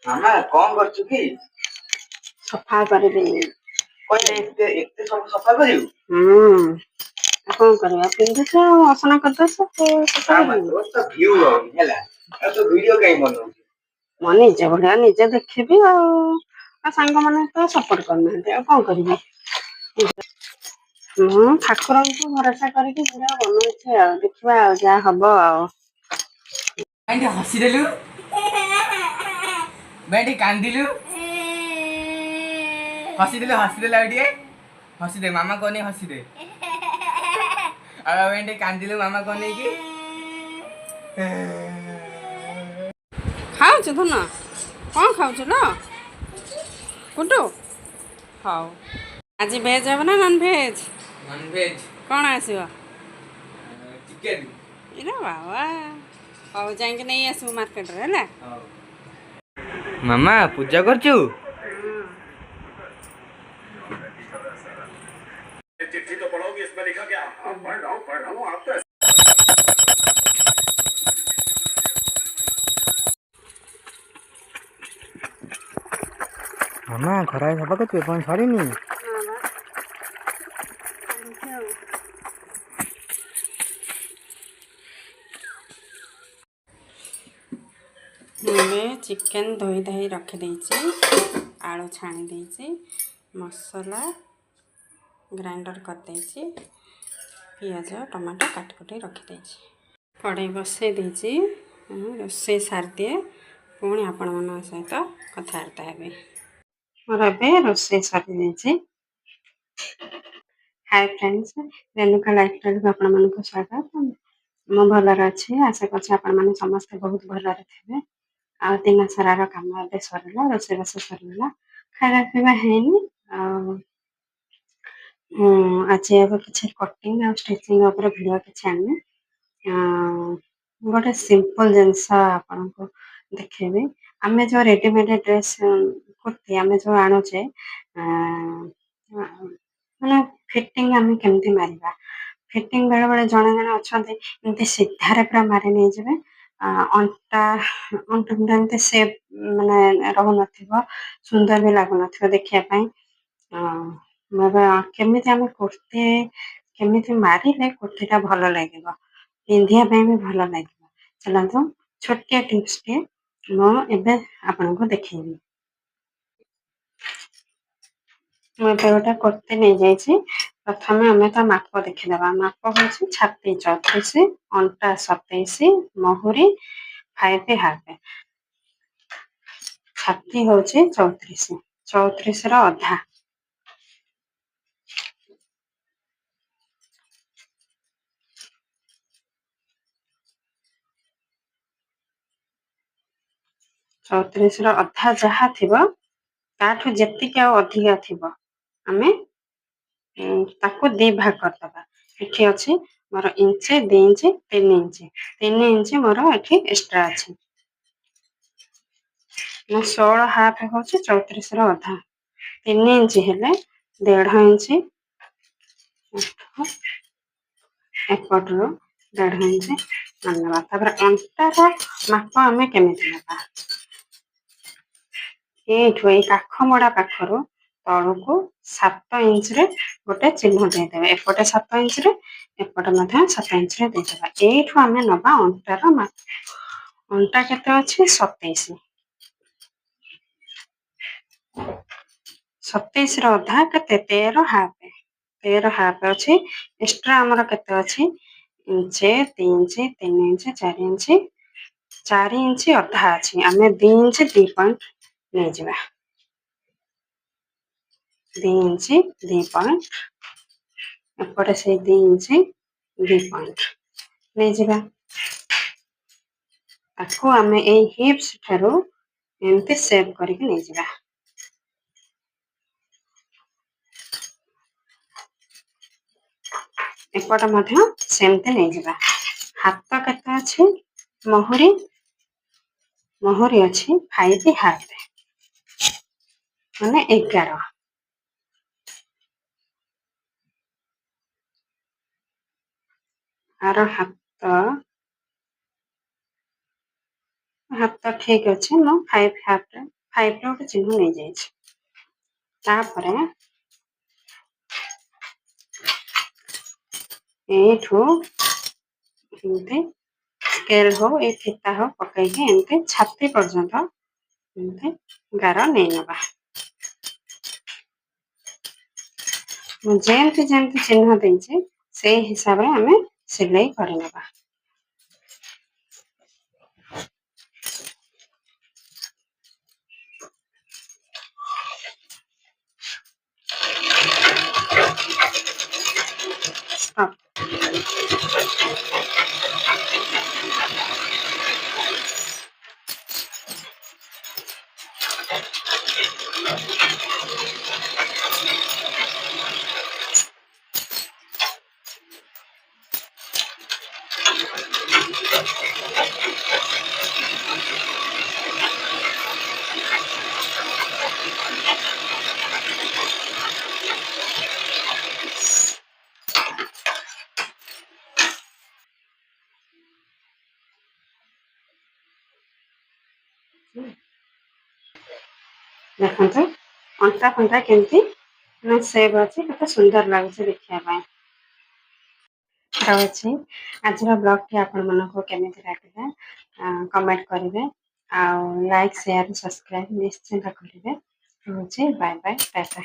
मामा कौन कर चुकी सफा कर सफा कर कौन करवा पिंधुछ असना करदस तो वीडियो कहीं बनो मैं निजे भाया निजे देखी सांग मैंने तो सपोर्ट करना कौन करी ठाकुर को भरोसा करके बनाऊे देखा जहाँ हम हसीदेलु बैठी कांदिलु हसीदेलु हसीदे हसीदे मामा को नहीं हसीदे बैठी कांदिलु मामा को नहीं की खाऊ धुन कौन खाऊ लो कुटु हाँ आज भेज हे ना नॉन भेज कौन आसो चिकेन इरा बाबा हौ जाइए नहीं आसबू मार्केट है मामा पूजा करचु चिट्ठी तो पढ़ोगी इसमें लिखा क्या पढ़ रहा हूँ आप तो मामा खरा सफा करचु कौन छाड़ी नहीं चिकेन धोई धाई रखिदे आलू छाणी देची मसला ग्राइंडर करदे पियाज टमाटो काटकुटी रखिदे कड़े बसई देची रोसे सार दिए पुणी आपण मन सहित कथबार्ता हे मोर ए रोसे सरी हाय फ्रेंड्स रेणुका लाइफस्टाइल को आपण मन स्वागत मु भलर अच्छी आशा कर समस्ते बहुत भलर थे आ दिन सारा कम ए सरला रोसे बस सरला खाଇବା ପିଇବା ହେଇନି आज अब किसी कटिंग और स्टिचिंग भिडियो किसी आनी गोटे सिंपल जिनस आपन को देखेबी आमे जो रेडीमेड ड्रेस कुर्ती आमे जो आणुचे माने फिटिंग आमे केमती मारिबा फिटिंग बेले बेले जने जने अछंती एमती सीधारे पूरा मारी नहीं जबे अंटा अंटा एमती सेप माने रहु नथिबो सुंदर भी लागु नथिबो देखिया पई केमिति आमे कुर्ती केमिति मारिले कुर्तीटा भल लागिबो पिंधिया पई भी भल लागिबो चलंतु छोटिया टिप्स टे मो एबे आपन को देखैबी मैं गोटे कुर्ती नहीं जाइए प्रथम आम तो माप देखीदे माप हूँ छाती 34 अंटा 27 महुरी 5 हाफ छाती हूँ 34 34 अधा 34 अधा जहाँ थी ताठू जेतिक अधिका थी आम ताको दी भाग करदबा एठी अछि मोर इंचे 2 इंच 3 इंच मोर एठी एक्स्ट्रा अछि मैं 16 हाफ हूँ 34 अधा 3 इंच हेले 1.5 इंच एपटू 1.5 इंच मानवा अंटार माप आम केमी ना ये काखमड़ा पाखर तलू 7 इंच रे गोटे चिन्ह देदेव एपटे 7 इंच रे एपटे 7 इंच रे देदेवा एठू आम नवा अंटार माप अंटा केते अछि 27 27 अधा केते 13 हाफ अछि एक्स्ट्रा हमर केते अछि इंचे 3 इंच 3 इंच 4 इंच अधा अछि आमे 2 इंच 2 पॉइंट ले जबा 2 इंच 2 पॉइंट एपटे से 2 इंच 2 पॉइंट ले जबा ताको आमे ए हिप्स थारो एमते सेव करके ले जबा एपट मध्य सेमते नहीं जबा हाथ केते अछि महुरी अछि 5 हाफ माने 11 आर हाथ ठीक अच्छे मु 5 गोटे चिन्ह नहीं जापर एठू एमती स्केल हो ए फीता हो पकईकि एमती छाती पर्यंत एमती गार नहीं नवा जेमती जेमती चिन्ह देइछे से हिसाब रे हमें सिलाई करनेबा। स्टॉप। देखते अंटा फंटा केमती सेव अच्छी कत सुंदर लगुच देखापी रही। आज ब्लॉग टी आपण मानक केमिति लागला कमेंट करेंगे आ लाइक शेयर सब्सक्राइब निश्चिंत करेंगे। Bye bye Tata.